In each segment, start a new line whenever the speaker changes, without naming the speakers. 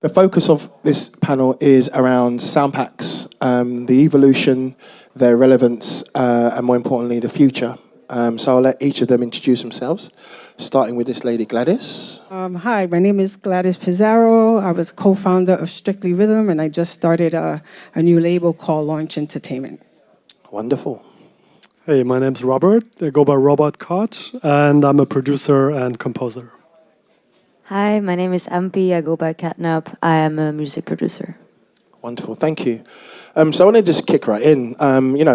The focus of this panel is around sound packs, the evolution, their relevance, and more importantly, the future. So I'll let each of them introduce themselves, starting with this lady, Gladys.
Hi, my name is Gladys Pizarro. I was co-founder of Strictly Rhythm, and I just started a new label called Launch Entertainment.
Wonderful.
Hey, my name's Robert. I go by Robert Koch, and I'm a producer and composer.
Hi, my name is Ampi. I go by Catnap. I am a music producer.
Wonderful, thank you. So I want to just kick right in.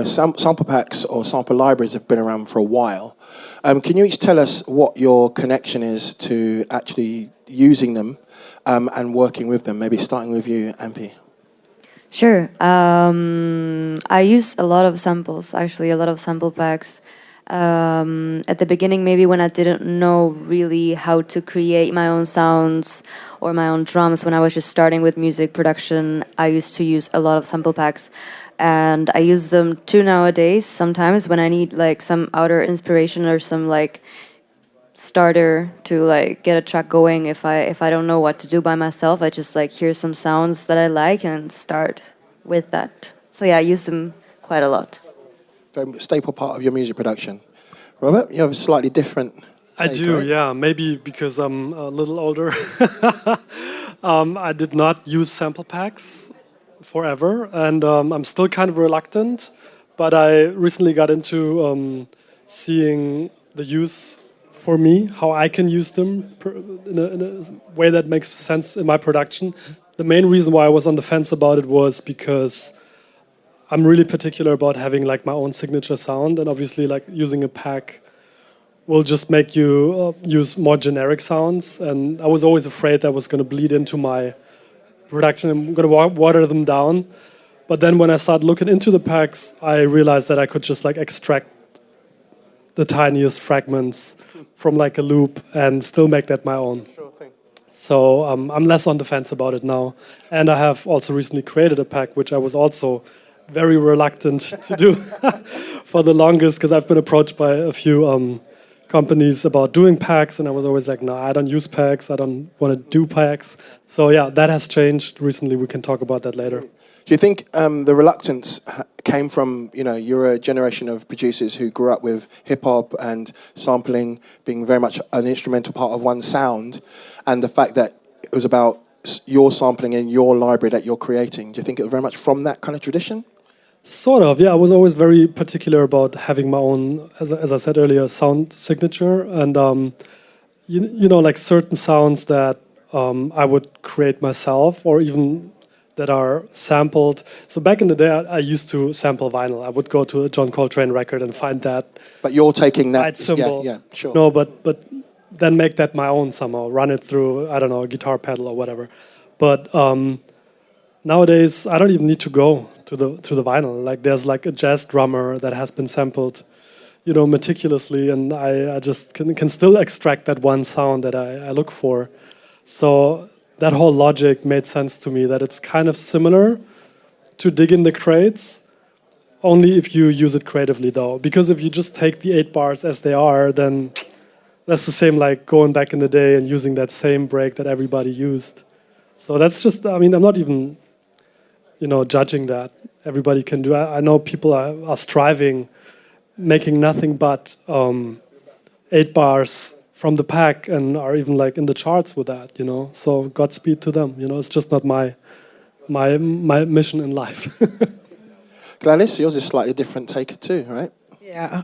Sample packs or sample libraries have been around for a while. Can you each tell us what your connection is to actually using them and working with them? Maybe starting with you, Ampi.
Sure. I use a lot of samples, actually, a lot of sample packs. At the beginning, maybe when I didn't know really how to create my own sounds or my own drums, when I was just starting with music production, I used to use a lot of sample packs. And I use them too nowadays, sometimes when I need like some outer inspiration or some like starter to like get a track going. If I don't know what to do by myself, I just like hear some sounds that I like and start with that. So yeah, I use them quite a lot.
Very staple part of your music production. Robert, you have a slightly different take,
I do,
right?
yeah. Maybe because I'm a little older. I did not use sample packs forever, and I'm still kind of reluctant. But I recently got into seeing the use for me, how I can use them in a way that makes sense in my production. The main reason why I was on the fence about it was because I'm really particular about having like my own signature sound, and obviously like using a pack will just make you use more generic sounds. And I was always afraid that was going to bleed into my production. I'm going to water them down. But then when I started looking into the packs, I realized that I could just like extract the tiniest fragments from like a loop and still make that my own.
Sure thing.
So I'm less on the fence about it now. And I have also recently created a pack, which I was also very reluctant to do for the longest, because I've been approached by a few companies about doing packs, and I was always like, no, I don't use packs, I don't want to do packs. So yeah, that has changed recently. We can talk about that later.
Do you think the reluctance came from, you're a generation of producers who grew up with hip-hop and sampling being very much an instrumental part of one sound, and the fact that it was about your sampling in your library that you're creating? Do you think it was very much from that kind of tradition?
Sort of, yeah. I was always very particular about having my own, as I said earlier, sound signature, and like certain sounds that I would create myself, or even that are sampled. So back in the day, I used to sample vinyl. I would go to a John Coltrane record and find that.
But you're taking that
right symbol.
Yeah, sure.
No, but then make that my own somehow. Run it through, I don't know, a guitar pedal or whatever. But nowadays, I don't even need to go to the vinyl. Like there's like a jazz drummer that has been sampled, meticulously, and I just can still extract that one sound that I look for. So that whole logic made sense to me, that it's kind of similar to dig in the crates, only if you use it creatively though. Because if you just take the 8 bars as they are, then that's the same like going back in the day and using that same break that everybody used. So that's just, I'm not even judging that. Everybody can do. I know people are striving, making nothing but 8 bars from the pack, and are even like in the charts with that. So Godspeed to them. It's just not my mission in life.
Gladys, yours is slightly different take too, right?
Yeah,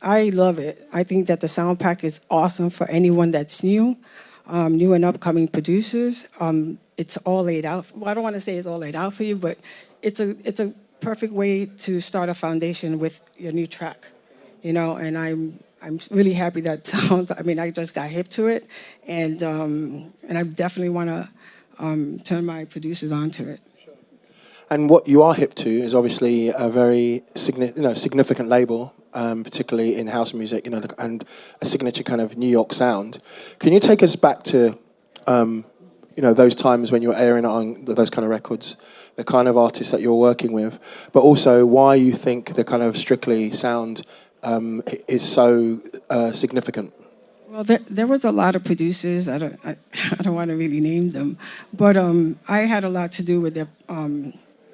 I love it. I think that the sound pack is awesome for anyone that's new and upcoming producers. It's all laid out. Well, I don't want to say it's all laid out for you, but it's a perfect way to start a foundation with your new track, And I'm really happy that sounds. I just got hip to it, and I definitely want to turn my producers onto it.
And what you are hip to is obviously a very significant label, particularly in house music, and a signature kind of New York sound. Can you take us back to those times when you were airing on those kind of records, the kind of artists that you're working with, but also why you think the kind of Strictly sound is so significant?
Well, there was a lot of producers. I don't want to really name them, but I had a lot to do with the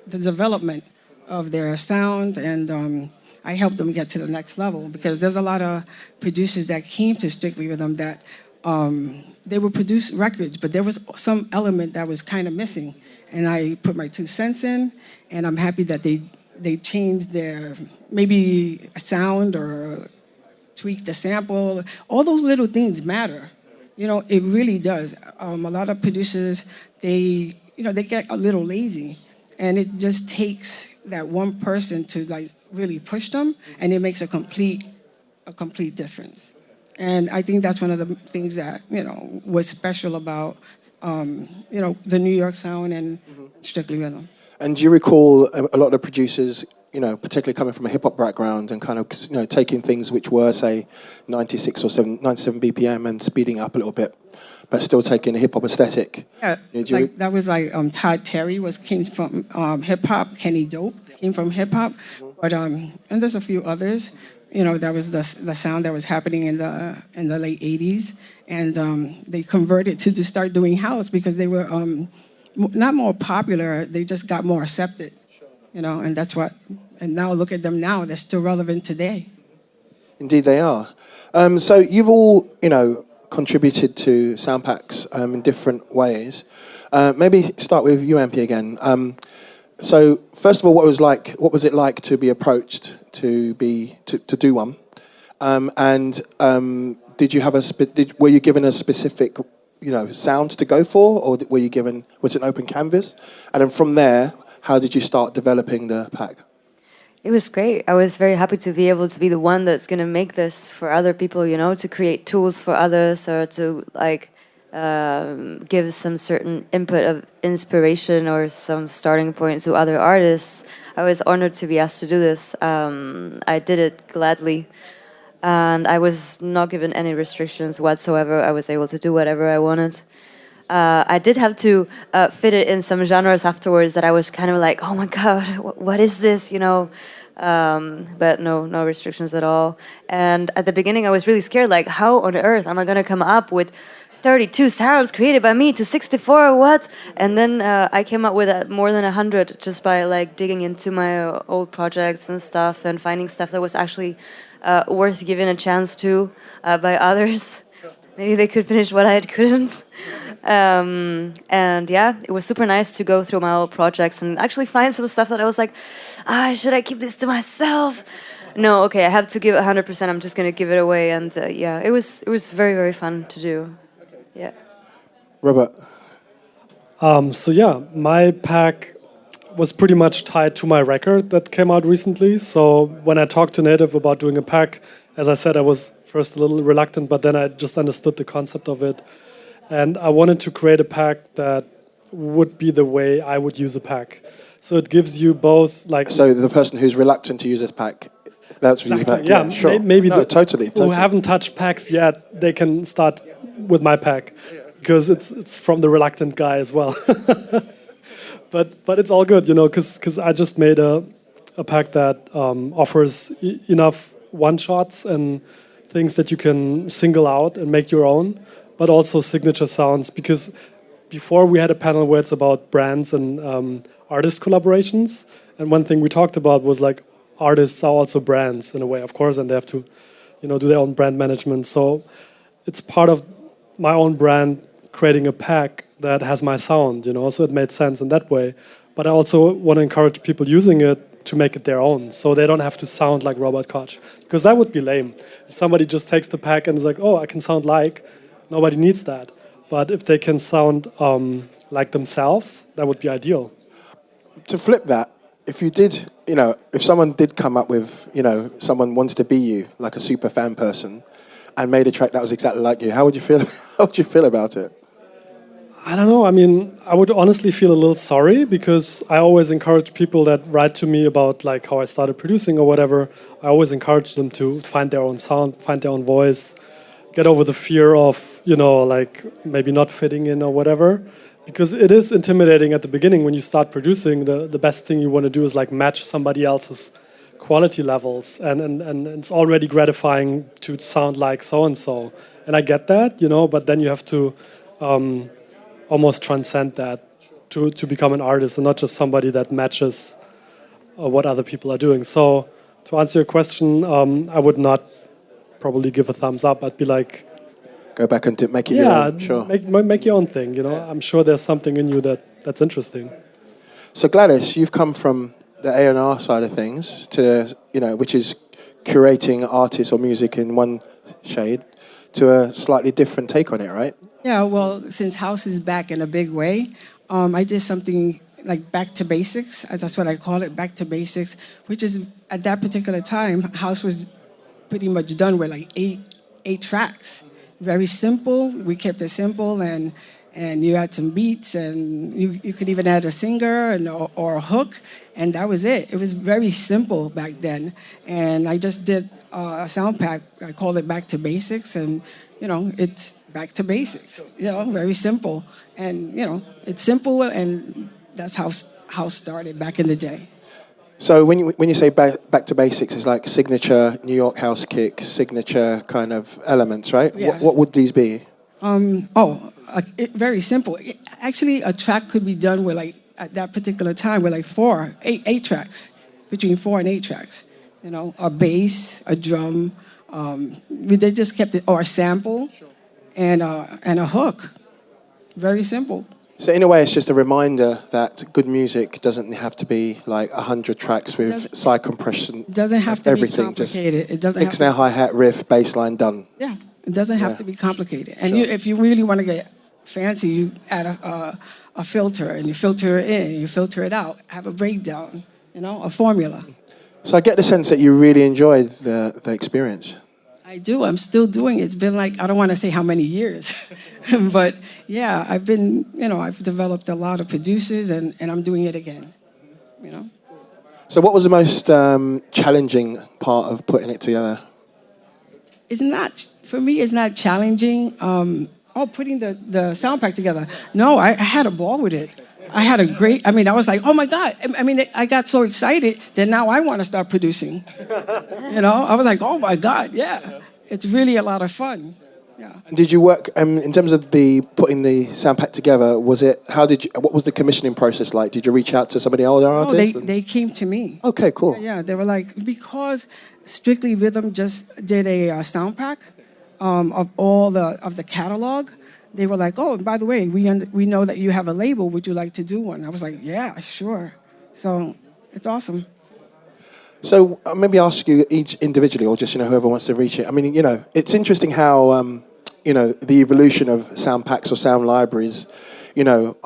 development of their sound, and I helped them get to the next level because there's a lot of producers that came to Strictly Rhythm that they would produce records, but there was some element that was kind of missing, and I put my 2 cents in, and I'm happy that they changed their maybe a sound or tweak the sample. All those little things matter. You know, it really does. A lot of producers, they get a little lazy, and it just takes that one person to like really push them, and it makes a complete difference. And I think that's one of the things that was special about the New York sound and Strictly Rhythm.
And do you recall a lot of the producers, particularly coming from a hip hop background and kind of, taking things which were, say, 96 or 97 BPM and speeding up a little bit, but still taking a hip hop aesthetic?
Yeah, that was like Todd Terry came from hip hop. Kenny Dope came from hip hop, but and there's a few others. That was the sound that was happening in the late '80s, and they converted to start doing house because they were not more popular. They just got more accepted. And that's what, and now look at them now, they're still relevant today. Indeed they are. So you've all, contributed to sound packs in different ways. Maybe start with you, MP, again. So first of all, what was it like to be approached to do one? Did you have were you given a specific, sound to go for, or was it an open canvas? And then from there, how did you start developing the pack?
It was great. I was very happy to be able to be the one that's going to make this for other people, to create tools for others or to give some certain input of inspiration or some starting point to other artists. I was honored to be asked to do this. I did it gladly. And I was not given any restrictions whatsoever. I was able to do whatever I wanted. I did have to fit it in some genres afterwards that I was kind of like, oh my God, what is this, But no restrictions at all. And at the beginning, I was really scared, like, how on earth am I going to come up with 32 sounds created by me to 64 or what? And then I came up with more than 100 just by digging into my old projects and stuff and finding stuff that was actually worth giving a chance to by others. Maybe they could finish what I couldn't. And yeah, it was super nice to go through my old projects and actually find some stuff that I was like, should I keep this to myself? No, okay, I have to give it 100%. I'm just going to give it away. And yeah, it was very, very fun to do. Yeah.
Robert?
So yeah, my pack was pretty much tied to my record that came out recently. So when I talked to Native about doing a pack, as I said, I was first a little reluctant, but then I just understood the concept of it. And I wanted to create a pack that would be the way I would use a pack. So it gives you both
So the person who's reluctant to use this pack, that's what
exactly.
you pack. Yeah, sure.
Maybe
totally.
Who haven't touched packs yet, they can start with my pack because it's from the reluctant guy as well. But it's all good, because I just made a pack that offers enough one-shots and things that you can single out and make your own, but also signature sounds, because before we had a panel where it's about brands and artist collaborations, and one thing we talked about was artists are also brands in a way, of course, and they have to do their own brand management. So it's part of my own brand creating a pack that has my sound, so it made sense in that way. But I also want to encourage people using it to make it their own, so they don't have to sound like Robert Koch, because that would be lame. If somebody just takes the pack and is like, oh, I can sound like, nobody needs that. But if they can sound like themselves, that would be ideal.
To flip that, if you did, if someone did come up with, someone wanted to be you, like a super fan person, and made a track that was exactly like you, how would you feel? How would you feel about it?
I don't know. I mean, I would honestly feel a little sorry, because I always encourage people that write to me about how I started producing or whatever. I always encourage them to find their own sound, find their own voice, get over the fear of, maybe not fitting in or whatever. Because it is intimidating at the beginning when you start producing. The best thing you want to do is match somebody else's quality levels, and it's already gratifying to sound like so and so. And I get that, but then you have to almost transcend that to become an artist and not just somebody that matches what other people are doing. So to answer your question, I would not probably give a thumbs up. I'd be like,
go back and make it your own. Sure.
Make your own thing. I'm sure there's something in you that's interesting.
So Gladys, you've come from the A&R side of things to which is curating artists or music in one shade, to a slightly different take on it, right?
Yeah, well, since house is back in a big way, I did something like back to basics. That's what I call it, back to basics, which is at that particular time, house was pretty much done with like eight tracks. Very simple. We kept it simple, and you had some beats, and you could even add a singer or a hook, and that was it. It was very simple back then. And I just did a sound pack. I called it Back to Basics, and it's back to basics. Very simple, and it's simple, and that's how house started back in the day.
So when you say back to basics, it's like signature New York house kick, signature kind of elements, right?
Yes.
What would these be?
Very simple. Actually, a track could be done with at that particular time with eight tracks, between 4 and 8 tracks. A bass, a drum. They just kept it, or a sample, and a hook. Very simple.
So in a way, it's just a reminder that good music doesn't have to be like 100 tracks with side compression.
It doesn't have to
everything,
be complicated. It doesn't
kick,
have
snare, hi-hat, riff, bass line, done.
Yeah, it doesn't have to be complicated. And
Sure.
if you really want to get fancy, you add a filter, and you filter it in, and you filter it out. Have a breakdown, a formula.
So I get the sense that you really enjoyed the experience.
I do. I'm still doing it. It's been I don't want to say how many years, but yeah, I've been, I've developed a lot of producers, and I'm doing it again,
So what was the most challenging part of putting it together?
For me, it's not challenging. Putting the sound pack together. No, I had a ball with it. I had a great, I was like, oh my God. I got so excited that now I want to start producing. I was like, oh my God, yeah. It's really a lot of fun. Yeah.
And did you work, in terms of putting the sound pack together, what was the commissioning process like? Did you reach out to some of the older artists?
They came to me.
Okay, cool.
Yeah, they were like, because Strictly Rhythm just did a sound pack of all of the catalog. They were like, oh, and by the way, we know that you have a label. Would you like to do one? I was like, yeah, sure. So it's awesome.
So maybe ask you each individually, or just whoever wants to reach it. It's interesting how the evolution of sound packs or sound libraries.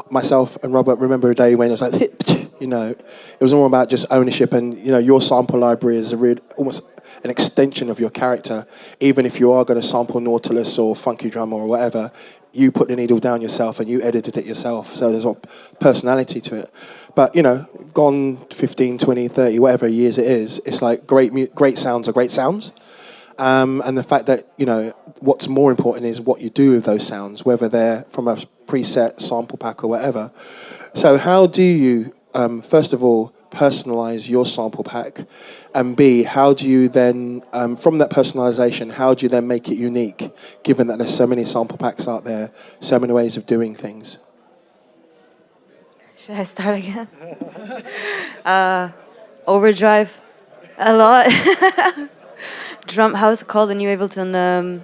Myself and Robert remember a day when it was like it was all about just ownership, and your sample library is almost an extension of your character. Even if you are going to sample Nautilus or Funky Drum or whatever, you put the needle down yourself and you edited it yourself. So there's a personality to it. But, gone 15, 20, 30, whatever years it is, it's like great sounds are great sounds. And the fact that, what's more important is what you do with those sounds, whether they're from a preset sample pack or whatever. So how do you, first of all, personalize your sample pack? And B, how do you then, from that personalization, how do you then make it unique, given that there's so many sample packs out there, so many ways of doing things?
Should I start again? Overdrive, a lot. How's it called in New Ableton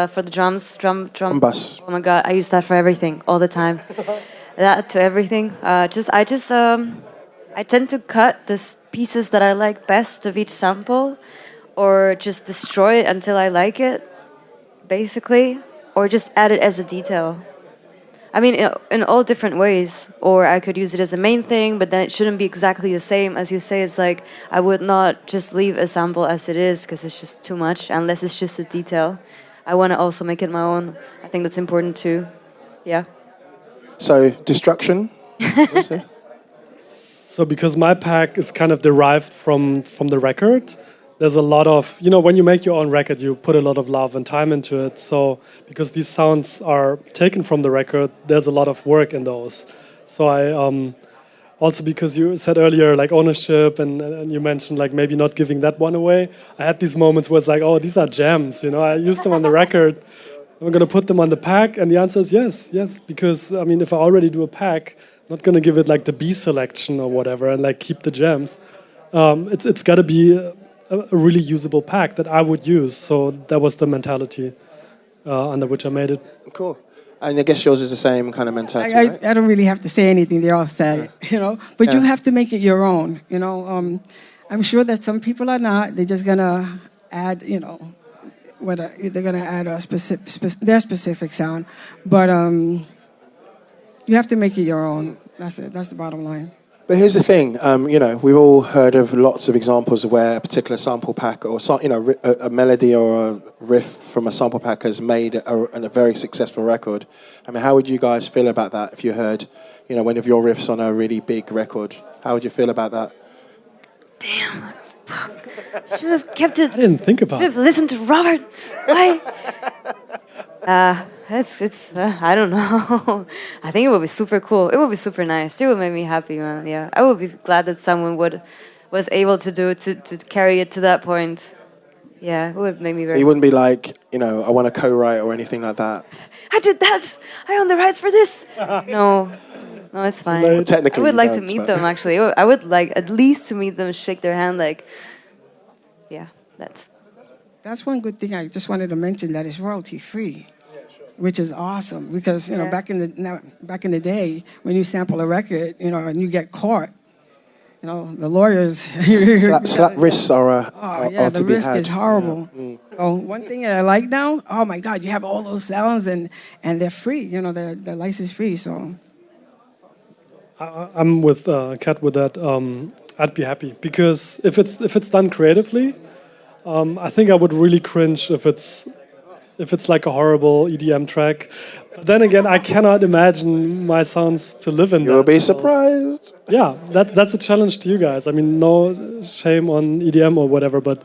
for the drums? Drum
bass.
Oh my God, I use that for everything, all the time. That to everything. I tend to cut the pieces that I like best of each sample, or just destroy it until I like it, basically, or just add it as a detail. In all different ways. Or I could use it as a main thing, but then it shouldn't be exactly the same. As you say, it's like I would not just leave a sample as it is, because it's just too much, unless it's just a detail. I want to also make it my own. I think that's important too. Yeah.
So, destruction?
So because my pack is kind of derived from the record, there's a lot of, when you make your own record, you put a lot of love and time into it. So because these sounds are taken from the record, there's a lot of work in those. So Also because you said earlier, like ownership, and you mentioned like maybe not giving that one away. I had these moments where it's like, oh, these are gems, you know, I used them on the record. I'm going to put them on the pack, and the answer is yes. Because, I mean, if I already do a pack, I'm not going to give it like the B selection or whatever and like keep the gems. It's got to be a really usable pack that I would use. So that was the mentality under which I made it.
Cool. And I guess yours is the same kind of mentality, right?
I don't really have to say anything. They all say, you know. But you have to make it your own, you know. I'm sure that some people are not. They're just going to add, you know, they're going to add their specific sound. But you have to make it your own. That's it. That's the bottom line.
But here's the thing, you know, we've all heard of lots of examples of where a particular sample pack or, you know, a melody or a riff from a sample pack has made a very successful record. I mean, how would you guys feel about that if you heard, you know, one of your riffs on a really big record? How would you feel about that?
Damn. Should have kept it.
I didn't think about it.
Should have listened to Robert. Why? I don't know. I think it would be super cool. It would be super nice. It would make me happy, man. Yeah, I would be glad that someone was able to carry it to that point. Yeah, it would make me very.
So you wouldn't be like, you know, I want to co-write or anything like that.
I did that. I own the rights for this. No, it's fine.
Well, technically,
I would like to meet them. Actually, I would like at least to meet them, shake their hand, like. Yeah, that's
one good thing I just wanted to mention, that it's royalty free. Which is awesome, because you know back in the day when you sample a record, you know, and you get caught, you know, the lawyers
slap risks are
the
to be
risk
had.
is horrible.
Yeah.
So one thing that I like now, oh my God, you have all those sounds and they're free, you know, they're license free. So
I'm with Kat with that. I'd be happy because if it's done creatively, I think I would really cringe if it's like a horrible EDM track. But then again, I cannot imagine my sounds to live in that.
You'll be surprised.
Yeah, that's a challenge to you guys. I mean, no shame on EDM or whatever, but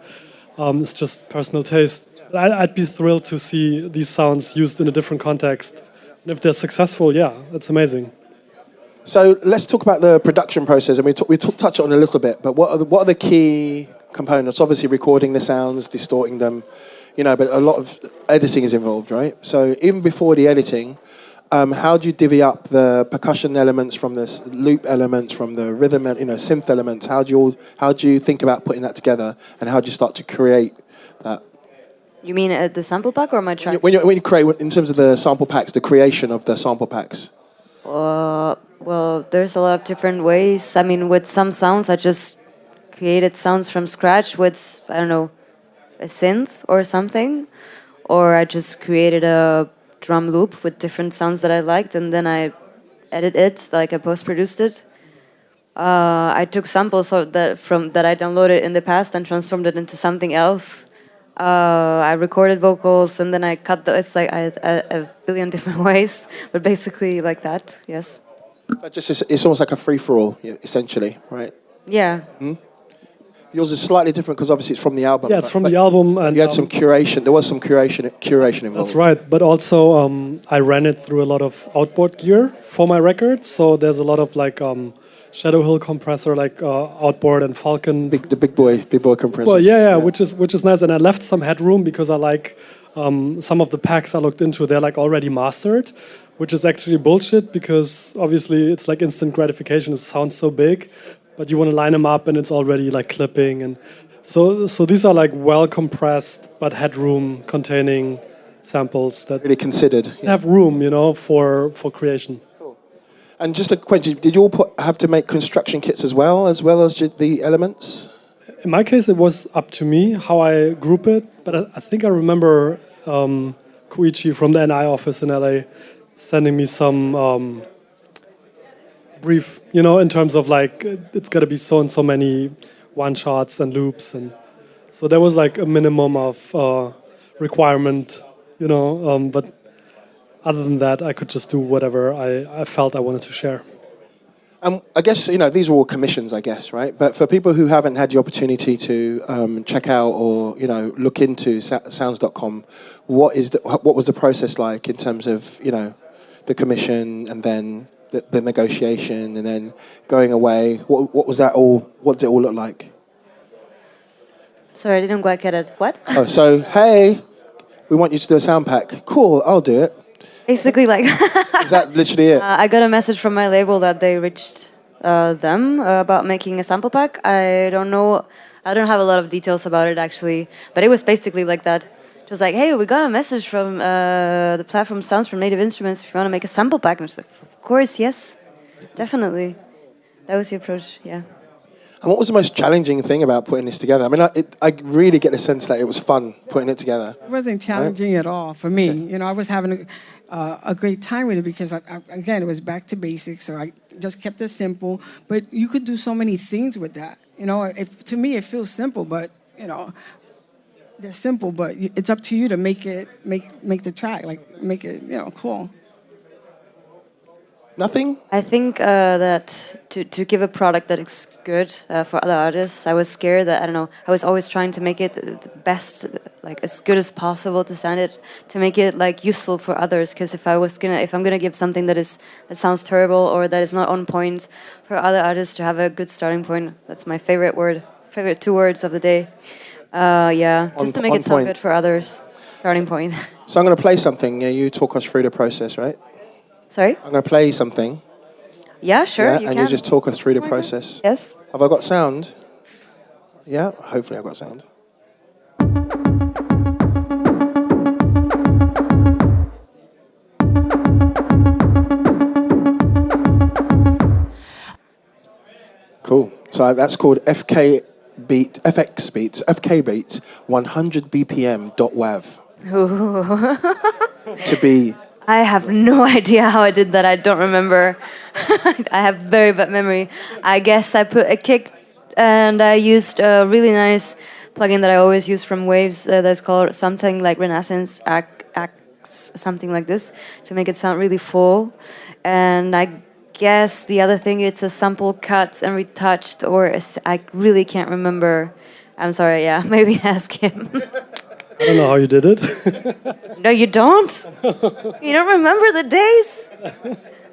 it's just personal taste. I'd be thrilled to see these sounds used in a different context. And if they're successful, yeah, it's amazing.
So let's talk about the production process. And we touched on it a little bit, but what are the key components? Obviously, recording the sounds, distorting them. You know, but a lot of editing is involved, right? So even before the editing, how do you divvy up the percussion elements from the loop elements, from the rhythm, you know, synth elements? How do you think about putting that together, and how do you start to create that?
You mean the sample pack or my track?
When you create, in terms of the sample packs, the creation of the sample packs.
Well, there's a lot of different ways. I mean, with some sounds, I just created sounds from scratch with, I don't know, a synth or something, or I just created a drum loop with different sounds that I liked, and then I edited it, like I post-produced it. I took samples that I downloaded in the past and transformed it into something else. I recorded vocals, and then I cut it's like a billion different ways, but basically like that, yes.
But it's almost like a free-for-all, essentially, right?
Yeah.
Hmm? Yours is slightly different because obviously it's from the album.
Yeah, it's from the album. And
you had some curation. There was some curation involved.
That's right. But also, I ran it through a lot of outboard gear for my record. So there's a lot of like Shadow Hill compressor, like outboard and Falcon.
The big boy compressors.
Well, yeah, which is nice. And I left some headroom because I like some of the packs I looked into. They're like already mastered, which is actually bullshit because obviously it's like instant gratification. It sounds so big. But you want to line them up, and it's already like clipping, and so these are like well compressed but headroom containing samples that
really considered.
Have room, you know, for creation.
Cool. And just a question: did you all have to make construction kits as well as the elements?
In my case, it was up to me how I group it, but I think I remember Koichi from the NI office in LA sending me some. Brief, you know, in terms of like it's got to be so and so many one shots and loops, and so there was like a minimum of requirement, you know. But other than that, I could just do whatever I felt I wanted to share.
I guess, you know, these are all commissions, I guess, right? But for people who haven't had the opportunity to check out or, you know, look into sounds.com, what was the process like in terms of, you know, the commission and then the negotiation and then going away. What was that all? What did it all look like?
Sorry, I didn't quite get it. What?
Oh, so hey, we want you to do a sound pack. Cool, I'll do it.
Basically, like
Is that literally it?
I got a message from my label that they reached them about making a sample pack. I don't know. I don't have a lot of details about it actually, but it was basically like that. Just like, hey, we got a message from the platform Sounds from Native Instruments. If you want to make a sample pack, and I was like, of course, yes, definitely. That was the approach, yeah.
And what was the most challenging thing about putting this together? I mean, I really get the sense that it was fun putting it together.
It wasn't challenging at all for me. You know, I was having a great time with it because, again, it was back to basics. So I just kept it simple. But you could do so many things with that. You know, to me, it feels simple, but, you know, they're simple, but it's up to you to make the track, like make it, you know, cool.
Nothing?
I think that to give a product that is good for other artists, I was scared that, I don't know, I was always trying to make it the best, like as good as possible to sound it, to make it like useful for others. Because if I'm gonna give something that sounds terrible or that is not on point for other artists to have a good starting point, that's my favorite 2 words of the day. Yeah, just to make it sound good for others, starting point.
So I'm going to play something. You talk us through the process, right?
Sorry?
I'm going to play something.
Yeah, sure,
Yeah,
you
and
can.
you just talk us through the process.
Yes.
Have I got sound? Yeah, hopefully I've got sound. Cool. So that's called FX Beats 100 BPM.wav. To be...
I have no idea how I did that. I don't remember. I have very bad memory. I guess I put a kick and I used a really nice plugin that I always use from Waves that's called something like Renaissance Acts, something like this, to make it sound really full. And I guess the other thing, it's a sample cut and retouched, or I really can't remember. I'm sorry, yeah, maybe ask him.
I don't know how you did it.
No, you don't? You don't remember the days?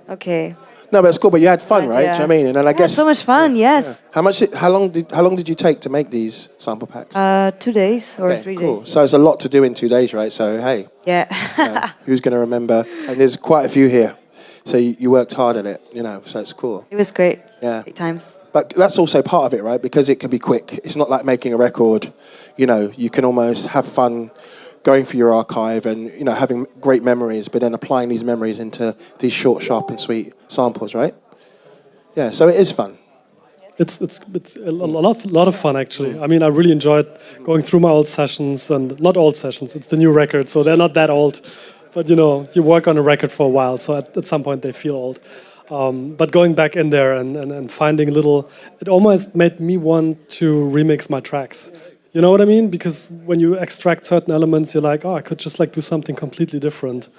Okay.
No, but it's cool. But you had fun, right?
Yeah.
Do you know what I mean? And then I guess
so much fun, yes.
Yeah. How long did you take to make these sample packs?
2 days or 3
cool.
days.
So it's a lot to do in 2 days, right? So hey,
Yeah.
who's going to remember? And there's quite a few here. So you worked hard at it, you know. So it's cool.
It was great.
Yeah.
Great times.
But that's also part of it, right? Because it can be quick. It's not like making a record. You know, you can almost have fun going through your archive and, you know, having great memories, but then applying these memories into these short, sharp, and sweet samples, right? Yeah, so it is fun.
It's a lot of fun, actually. I mean, I really enjoyed going through my old sessions, and not old sessions, it's the new record, so they're not that old. But, you know, you work on a record for a while, so at some point they feel old. But going back in there and finding little, it almost made me want to remix my tracks. You know what I mean? Because when you extract certain elements, you're like, oh, I could just like do something completely different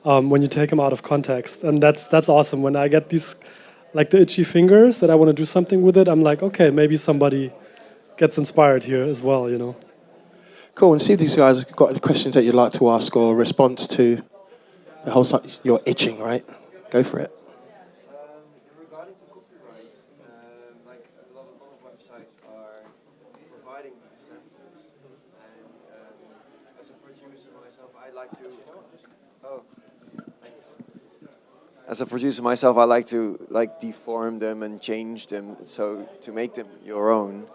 when you take them out of context. And that's awesome. When I get these, like the itchy fingers that I want to do something with it, I'm like, okay, maybe somebody gets inspired here as well, you know.
Cool, and see if these guys have got any questions that you'd like to ask or a response to the whole you're itching, right? Go for it.
Regarding to copyrights, like a lot of websites are providing these samples, and as a producer myself, I like to. Oh, thanks. As a producer myself, I like to deform them and change them so to make them your own.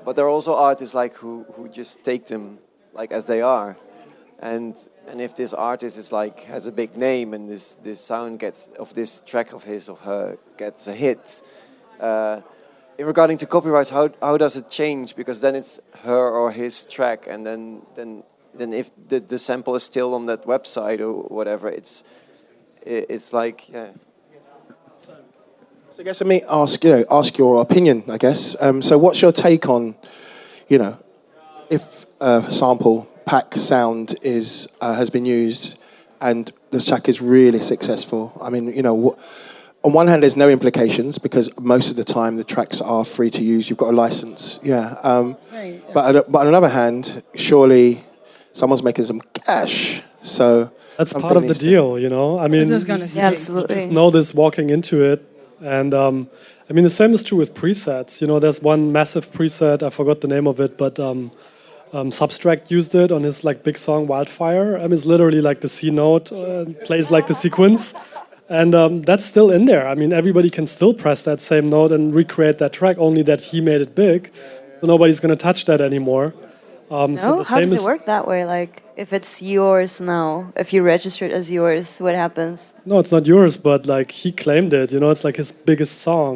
But there are also artists like who just take them like as they are, and if this artist is like has a big name and this sound this track of his or her gets a hit. In regarding to copyrights, how does it change? Because then it's her or his track, and then if the sample is still on that website or whatever, it's like yeah.
So I guess let me ask your opinion, I guess. So what's your take on, you know, if a sample pack sound has been used and the track is really successful? I mean, you know, on one hand, there's no implications because most of the time the tracks are free to use. You've got a license, yeah. But on the other hand, surely someone's making some cash. So
That's
something
part of the
needs to-
deal, you know. I mean,
just gonna
you
say.
Yeah,
just
absolutely.
know this walking into it, and I mean the same is true with presets. You know, there's one massive preset, I forgot the name of it, but Substract used it on his like big song Wildfire. I mean, it's literally like the C note plays like the sequence, and that's still in there. I mean, everybody can still press that same note and recreate that track. Only that he made it big, so nobody's gonna touch that anymore. So
No,
the
how
same
does
is
it work that way? Like, if it's yours now, if you register it as yours, what happens?
no, it's not yours, but like he claimed it. You know, it's like his biggest song,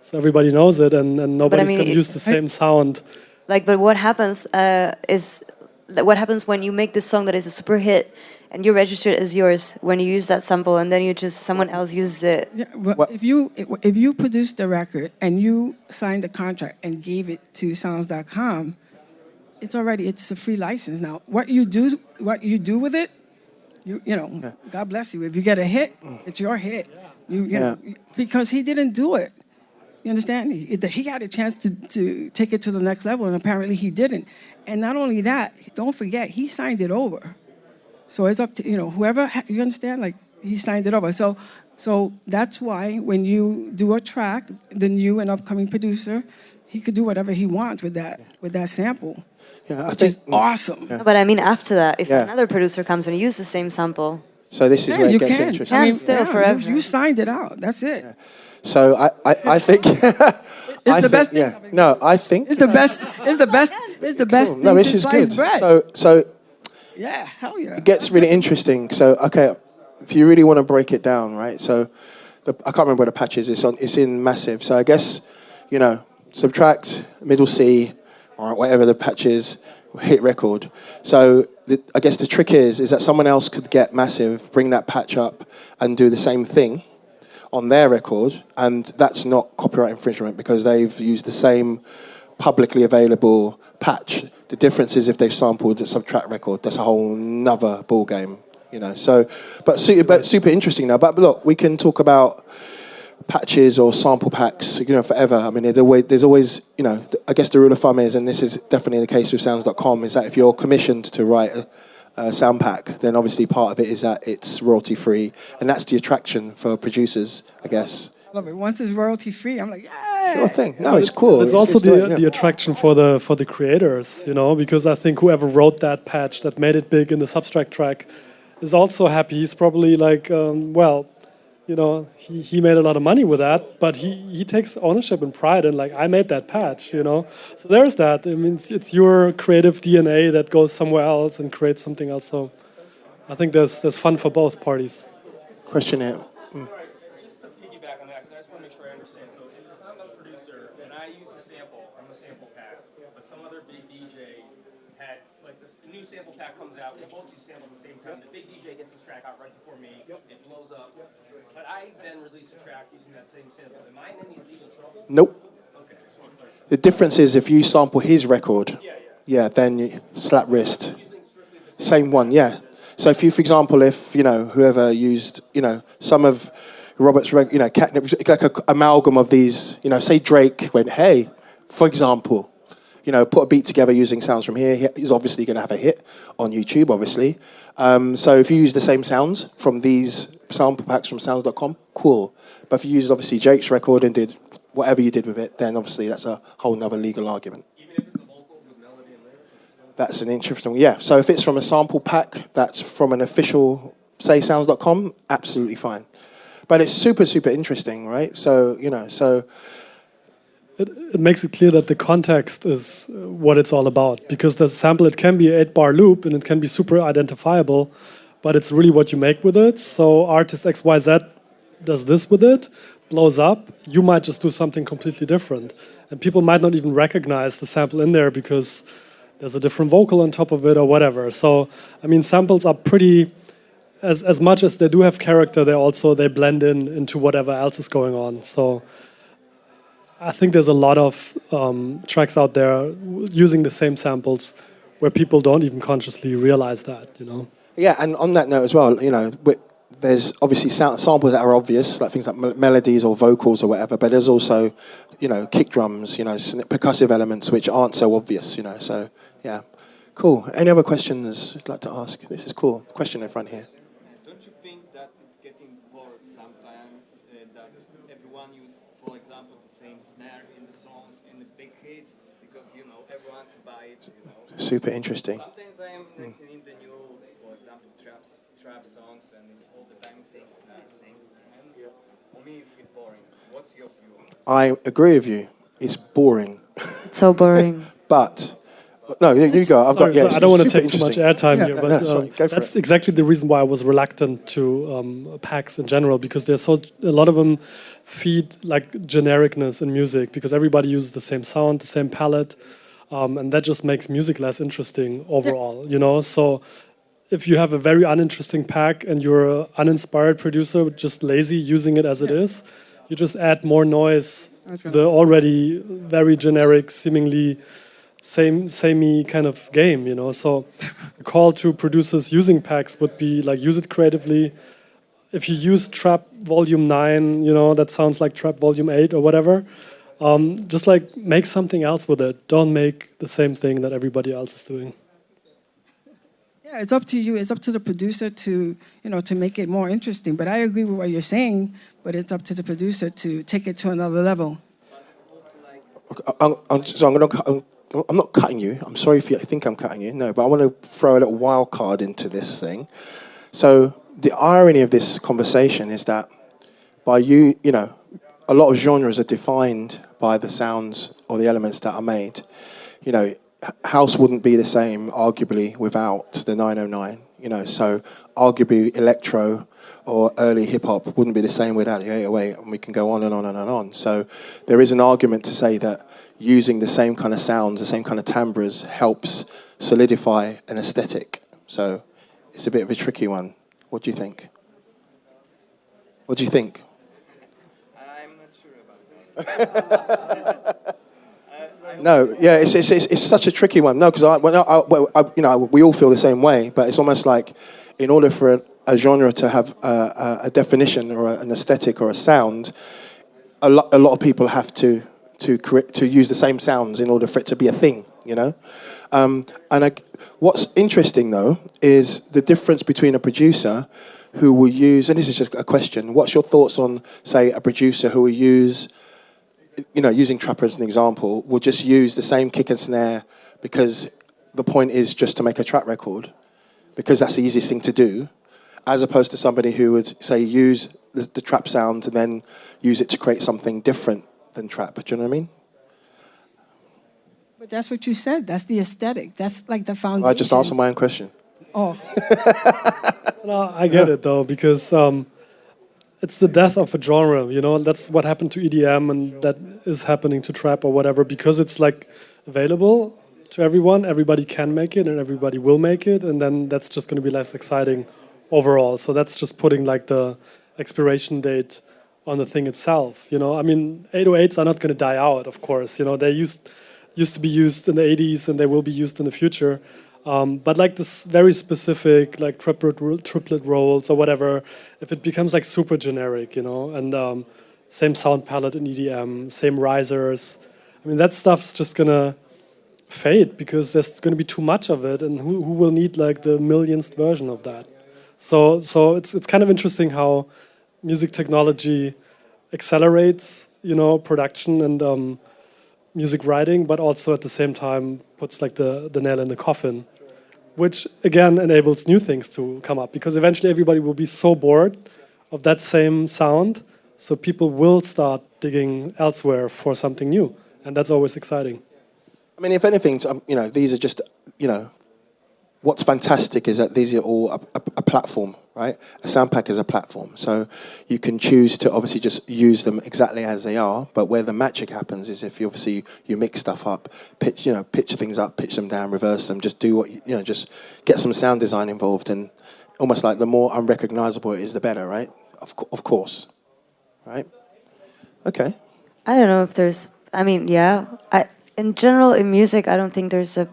so everybody knows it, and nobody's
mean,
gonna use the same sound.
Like, but what happens what happens when you make this song that is a super hit and you register it as yours when you use that sample and then someone else uses it?
Yeah, well, if you produced the record and you signed the contract and gave it to sounds.com, it's a free license now. What you do with it, you know, God bless you. If you get a hit, it's your hit. You know, because he didn't do it. You understand? He had a chance to take it to the next level, and apparently he didn't. And not only that, don't forget, he signed it over. So it's up to, you know, whoever, you understand? Like, he signed it over. So that's why when you do a track, the new and upcoming producer, he could do whatever he wants with that sample, which is awesome.
No, but I mean, after that, if
Yeah.
another producer comes and uses the same sample,
So this is
Yeah,
where it
you
gets
can.
interesting.
I mean, still forever.
You signed it out. That's it.
So I think
It's the best thing.
Yeah. No, I think
It's the best. It's the best. It's the best
no,
thing
this
since
is
sliced
good.
bread.
So
Yeah, hell yeah.
it gets really interesting. So okay, if you really want to break it down, right? So I can't remember where the patch is. It's in Massive. So I guess, you know, subtract middle C or whatever the patch is, hit record. So I guess the trick is that someone else could get Massive, bring that patch up, and do the same thing on their record, and that's not copyright infringement because they've used the same publicly available patch. The difference is if they've sampled a Subtract record, that's a whole nother ball game, you know. So, but super interesting now. But look, we can talk about patches or sample packs, you know, forever. I mean, there's always, you know, I guess the rule of thumb is, and this is definitely the case with sounds.com, is that if you're commissioned to write a sound pack, then obviously part of it is that it's royalty free, and that's the attraction for producers, I guess.
I love it. Once it's royalty free, I'm like, yeah.
Sure thing. No, it's cool.
It's also
just like,
the attraction for the creators, you know, because I think whoever wrote that patch that made it big in the Substract track is also happy. He's probably like, well, you know, he made a lot of money with that, but he takes ownership and pride in like, I made that patch, you know. So there's that. I mean, it's your creative DNA that goes somewhere else and creates something else. So I think there's fun for both parties.
Question here.
Just to piggyback on that, 'cause I just want to make sure I understand. So if I'm a producer and I use a sample from a sample pack, but some other big DJ had, like, this new sample pack comes out, we both use samples at the same time, the big DJ gets this track out right before me, it blows up, but I then release a track using that same sample. Am I in any legal trouble?
Nope.
Okay, I just want to clarify.
The difference is if you sample his record, then you slap wrist. Same one, yeah. So if you, for example, if, you know, whoever used, you know, some of Robert's, you know, like an amalgam of these, you know, say Drake went, hey, for example, you know, put a beat together using sounds from here, he's obviously going to have a hit on YouTube, obviously. So if you use the same sounds from these sample packs from sounds.com, cool. But if you used, obviously, Jake's record and did whatever you did with it, then obviously that's a whole nother legal argument.
Even if it's a vocal with melody and lyrics?
That's an interesting, yeah. So if it's from a sample pack that's from an official, say, sounds.com, absolutely fine. But it's super, super interesting, right? So, you know, so...
It makes it clear that the context is what it's all about, because the sample, it can be an 8-bar loop and it can be super identifiable, but it's really what you make with it. So artist XYZ does this with it, blows up, you might just do something completely different. And people might not even recognize the sample in there because there's a different vocal on top of it or whatever. So, I mean, samples are pretty, as much as they do have character, they blend into whatever else is going on. So I think there's a lot of tracks out there using the same samples where people don't even consciously realize that, you know.
Yeah, and on that note as well, you know, there's obviously samples that are obvious, like things like melodies or vocals or whatever, but there's also, you know, kick drums, you know, percussive elements which aren't so obvious, you know. So, yeah. Cool. Any other questions you'd like to ask? This is cool. Question in front here.
same snare in the songs, in the big hits, because everyone can buy it.
Super interesting.
Sometimes I am listening to new, for example, trap songs, and it's all the time same snare, and for me it's a bit boring. What's your view on this?
I agree with you. It's boring.
It's so boring.
But no, you go. I've got.
Sorry,
Yeah,
I don't want to
super
take too much
interesting.
airtime
Yeah.
here,
No,
but
that's right. Go for
that's
it.
exactly the reason why I was reluctant to packs in general, because there's a lot of them feed like genericness in music, because everybody uses the same sound, the same palette, and that just makes music less interesting overall. So if you have a very uninteresting pack and you're an uninspired producer, just lazy using it as it is, you just add more noise to the already very generic, seemingly samey kind of game, So a call to producers using packs would be like, use it creatively. If you use Trap Volume 9, that sounds like Trap Volume 8 or whatever. Just like make something else with it. Don't make the same thing that everybody else is doing.
Yeah, it's up to you. It's up to the producer to, to make it more interesting. But I agree with what you're saying. But it's up to the producer to take it to another level.
I'm not cutting you. I'm sorry if you think I'm cutting you. No, but I want to throw a little wild card into this thing. So the irony of this conversation is that by a lot of genres are defined by the sounds or the elements that are made. House wouldn't be the same, arguably, without the 909. So arguably electro or early hip-hop wouldn't be the same without the 808, and we can go on and on and on. So there is an argument to say that using the same kind of sounds, the same kind of timbres, helps solidify an aesthetic. So it's a bit of a tricky one. What do you think? What do you think?
I'm not sure about that.
No, yeah, it's such a tricky one. No, because we all feel the same way, but it's almost like in order for a genre to have a definition or an aesthetic or a sound, a lot of people have to use the same sounds in order for it to be a thing, what's interesting though is the difference between a producer who will use, and this is just a question, what's your thoughts on, say, a producer who will use, using trap as an example, will just use the same kick and snare because the point is just to make a trap record, because that's the easiest thing to do, as opposed to somebody who would, say, use the trap sounds and then use it to create something different than trap. Do you know what I mean?
But that's what you said. That's the aesthetic. That's like the foundation.
I just answered my own question.
Oh.
No, I get it though, because it's the death of a genre. That's what happened to EDM, and that is happening to trap or whatever, because it's like available to everyone. Everybody can make it, and everybody will make it, and then that's just going to be less exciting overall. So that's just putting like the expiration date on the thing itself. 808s are not going to die out, of course. They used to be used in the 80s, and they will be used in the future. But like this very specific, like triplet rolls or whatever, if it becomes like super generic, and same sound palette in EDM, same risers, that stuff's just gonna fade because there's gonna be too much of it, and who will need like the millionth version of that? So it's kind of interesting how music technology accelerates, production and music writing, but also at the same time puts like the nail in the coffin, which again enables new things to come up, because eventually everybody will be so bored of that same sound, so people will start digging elsewhere for something new, and that's always exciting.
If anything, these are just, what's fantastic is that these are all a platform, right? A sound pack is a platform. So you can choose to obviously just use them exactly as they are, but where the magic happens is if you mix stuff up, pitch things up, pitch them down, reverse them, just do what, just get some sound design involved, and almost like the more unrecognizable it is, the better, right? Of course, right? Okay.
I don't know if there's, in general, in music, I don't think there's a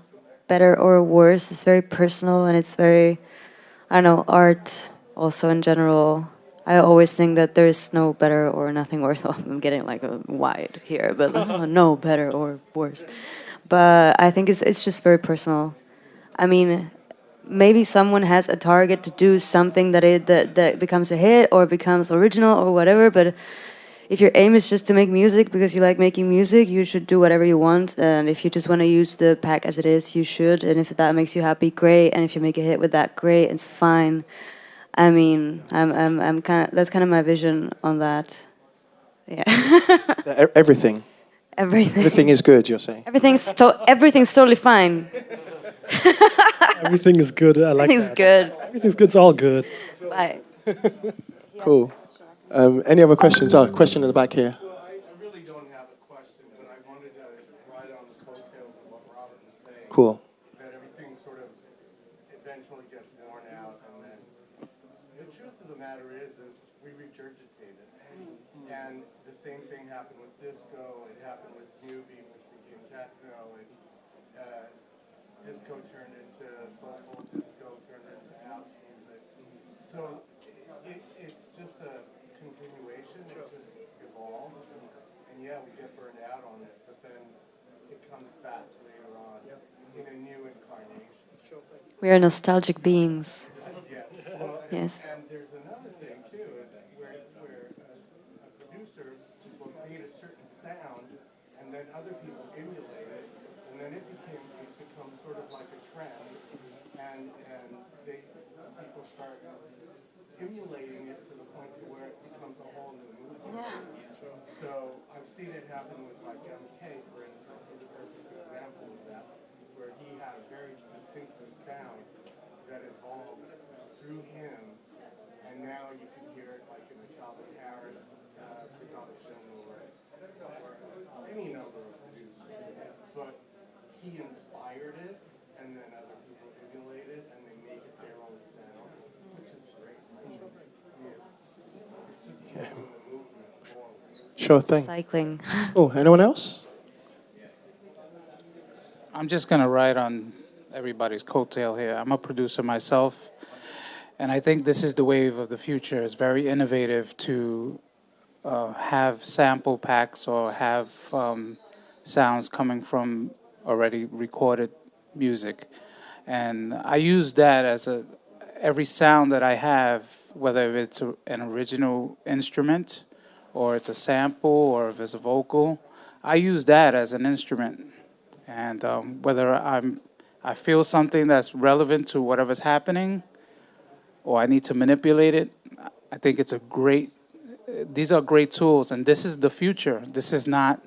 better or worse. It's very personal, and it's very, art also in general. I always think that there's no better or nothing worse. I'm getting like a wide here, but no better or worse. But I think it's just very personal. Maybe someone has a target to do something that becomes a hit or becomes original or whatever, but if your aim is just to make music because you like making music, you should do whatever you want. And if you just want to use the pack as it is, you should. And if that makes you happy, great. And if you make a hit with that, great. It's fine. I mean, I'm kind of, that's kind of my vision on that. Yeah.
So everything.
Everything.
Everything is good, you're saying?
Everything's totally fine.
Everything is good. I like
Everything's
that.
good.
Everything's good. It's all good.
Bye.
Cool. Any other questions? Oh, question in the back here.
I really don't have a question, but I wanted to ride on the coattails of what Robert was saying.
Cool.
That everything sort of eventually gets worn out, and then the truth of the matter is we regurgitate it. And the same thing happened with disco. It happened with newbie, which became techno. Disco turned into soulful. Disco turned into house music. So it's just a continuation. It just evolves. And yeah, we get burned out on it, but then it comes back later on in a new incarnation.
We are nostalgic beings.
Yes. Well,
Yes.
And there's another thing too, is where a producer will create a certain sound, and then other people emulate it, and then it becomes sort of like a trend, and people start emulating it to the point to where it becomes a whole new movement. Yeah. So I've seen it happen with like MK, for instance, is a perfect example of that, where he had a very distinctive sound that evolved through him, and now you can hear it like in a Calvin Harris production or any number of producers. But he inspired it, and then other people emulate it, and they make it their own sound, which is great. I mean, it's just moving the movement forward.
Sure thing.
Cycling.
Oh, anyone else?
I'm just going to ride on everybody's coattail here. I'm a producer myself, and I think this is the wave of the future. It's very innovative to have sample packs or have sounds coming from already recorded music. And I use that as every sound that I have, whether it's an original instrument or it's a sample or if it's a vocal, I use that as an instrument. And whether I feel something that's relevant to whatever's happening or I need to manipulate it, I think these are great tools, and this is the future. This is not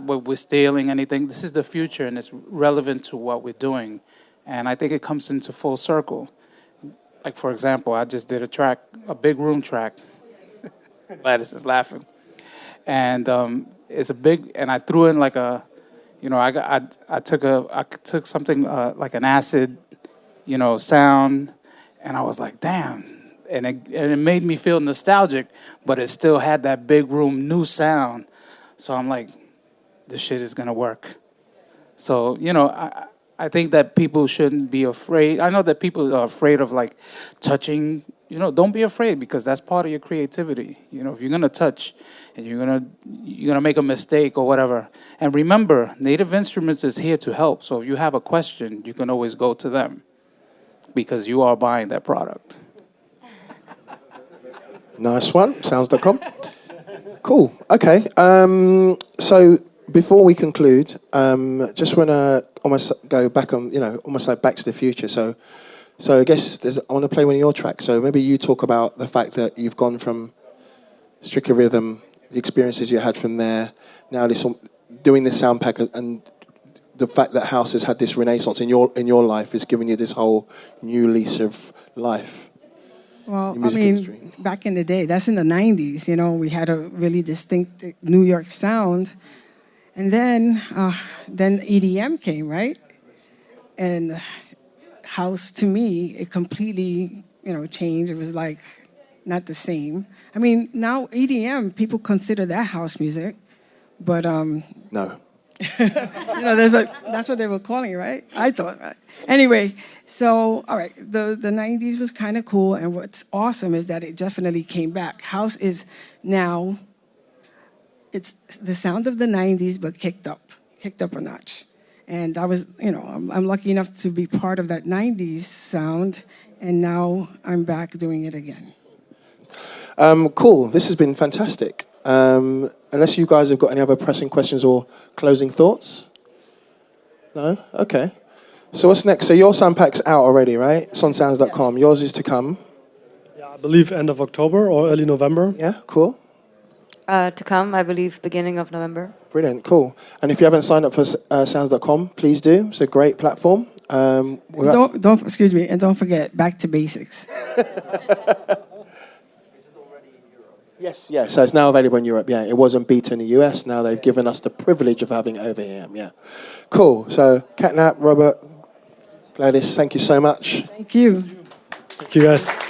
what we're stealing anything. This is the future, and it's relevant to what we're doing. And I think it comes into full circle. Like, for example, I just did a big room track. Gladys is laughing. And it's a big, and I threw in like a, I took something like an acid, sound, and I was like, damn. And it made me feel nostalgic, but it still had that big room new sound. So I'm like, this shit is gonna work. So, I think that people shouldn't be afraid. I know that people are afraid of like touching. Don't be afraid, because that's part of your creativity. If you're gonna touch and you're gonna make a mistake or whatever. And remember, Native Instruments is here to help. So if you have a question, you can always go to them, because you are buying that product.
Nice one. Sounds.com. Cool. Okay. So before we conclude, just want to almost go back on, almost like Back to the Future. So I guess I want to play one of your tracks. So maybe you talk about the fact that you've gone from Strictly Rhythm, the experiences you had from there, now doing this sound pack, and the fact that house has had this renaissance in your life is giving you this whole new lease of life.
Well, back in the day, that's in the 90s, we had a really distinct New York sound. And then EDM came, right? And house, to me, it completely, changed. It was like not the same. I mean, now EDM, people consider that house music, but...
No.
That's what they were calling it, right? I thought. Right? Anyway, so, all right, the 90s was kind of cool, and what's awesome is that it definitely came back. House is now, it's the sound of the 90s, but kicked up a notch. And I was, I'm lucky enough to be part of that 90s sound, and now I'm back doing it again.
Cool. This has been fantastic. Unless you guys have got any other pressing questions or closing thoughts? No? Okay. So what's next? So your sound pack's out already, right? It's on sounds.com.
Yes.
Yours is to come.
Yeah, I believe end of October or early November.
Yeah, cool.
To come, I believe, beginning of November.
Brilliant, cool. And if you haven't signed up for sounds.com, please do. It's a great platform.
Don't excuse me, and don't forget back to basics.
Yes, yes. So it's now available in Europe. Yeah, it wasn't beta in the US. Now they've given us the privilege of having it over here. Yeah, cool. So Catnap, Robert, Gladys, thank you so much.
Thank you.
Thank you guys.